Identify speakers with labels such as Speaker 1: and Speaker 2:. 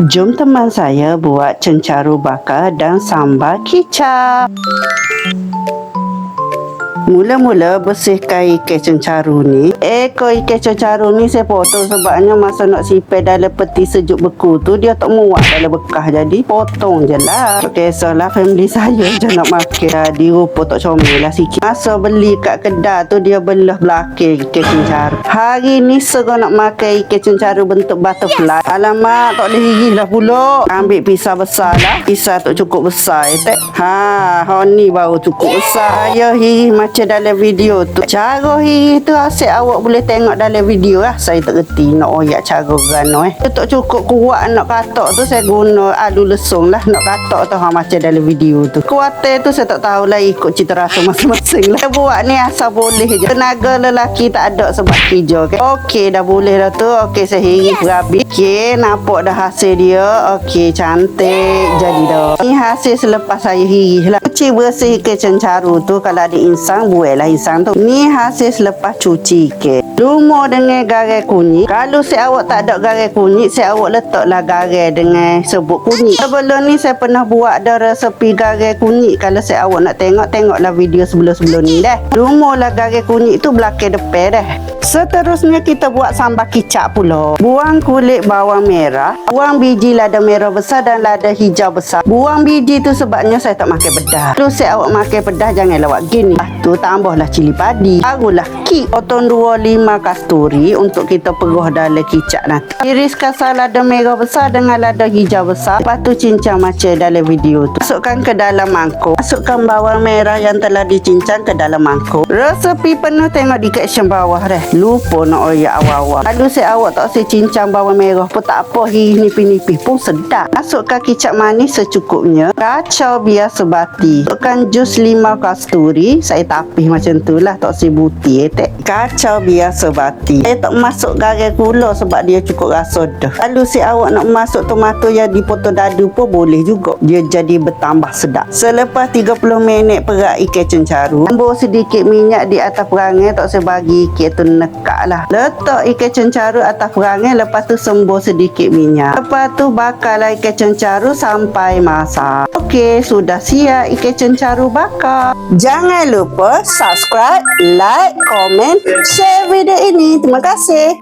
Speaker 1: Jom teman saya buat cencaru bakar dan sambal kicap. Mula-mula bersihkan ikan cencaru ni. Ekor ikan cencaru ni saya potong sebabnya masa nak simpan dalam peti sejuk beku tu dia tak muat dalam bekas, jadi potong je lah. Tak kisahlah family saya je nak makan, jadi rupa tak comel lah sikit. Masa beli kat kedai tu dia belah belakang ikan cencaru. Hari ni serah nak makan ikan cencaru bentuk butterfly. Alamak, tak boleh hirih lah pula. Ambil pisau besar lah. Pisau tu cukup besar tak? Ni baru cukup besar. Ya, hirih macam dalam video tu. Cara hirih tu asyik awak boleh tengok dalam video lah. Saya tak reti nak oyak cara gano tak cukup kuat nak katak tu, saya guna alu lesung lah nak katak tu macam dalam video tu. Kuatnya tu saya tak tahulah, ikut cita rasa masing-masing lah. Saya buat ni asal boleh je. Tenaga lelaki tak ada sebab kerja. Okey, dah boleh dah tu. Okey, saya hirih berabi. Okey, nampak dah hasil dia. Okey, cantik jadi dah. Ni hasil selepas saya hirih lah. Cuci bersih ikan cencaru tu. Kalau ada insang, buatlah insang tu. Ni hasil selepas cuci ikan. Lumur dengan garai kunyit. Kalau si awak tak ada garai kunyit, si awak letaklah garai dengan serbuk kunyit. Sebelum ni saya pernah buat dah resepi garai kunyit. Kalau si awak nak tengok, tengoklah video sebelum-sebelum ni dah. Lumurlah garai kunyit tu belakang depan dah. Seterusnya kita buat sambal kicap pula. Buang kulit bawang merah. Buang biji lada merah besar dan lada hijau besar. Buang biji tu sebabnya saya tak makan pedas. Tu saya awak makan pedas jangan lawak gini. Lepas tu tambahlah cili padi. Barulah kik. Potong 2-5 kasturi untuk kita peruh dalam kicap nanti. Iriskan lada merah besar dengan lada hijau besar. Lepas tu cincang macam dalam video tu. Masukkan ke dalam mangkuk. Masukkan bawang merah yang telah dicincang ke dalam mangkuk. Resepi penuh tengok di caption bawah dah. Lupa nak oyak awal-awal. Kalau saya awak tak saya cincang bawang merah pun tak apa, hirih nipis-nipis pun sedap. Masukkan kicap manis secukupnya. Kacau biar sebati. Masukkan jus limau kasturi. Saya tapis macam tu lah, tak sebuti kacau biar sebati. Saya tak masuk garai gula sebab dia cukup rasa dah. Kalau si awak nak masuk tomato yang dipotong dadu pun boleh juga. Dia jadi bertambah sedap. Selepas 30 minit perak ikan cencaru, tambah sedikit minyak di atas perangai. Tak saya bagi ikan tu nekak lah. Letak ikan cencaru atas perangai. Lepas tu sembur sedikit minyak. Lepas tu bakarlah ikan cencaru sampai masak. Okey, sudah siap ikan cencaru bakar. Jangan lupa subscribe, like, komen, share video ini. Terima kasih.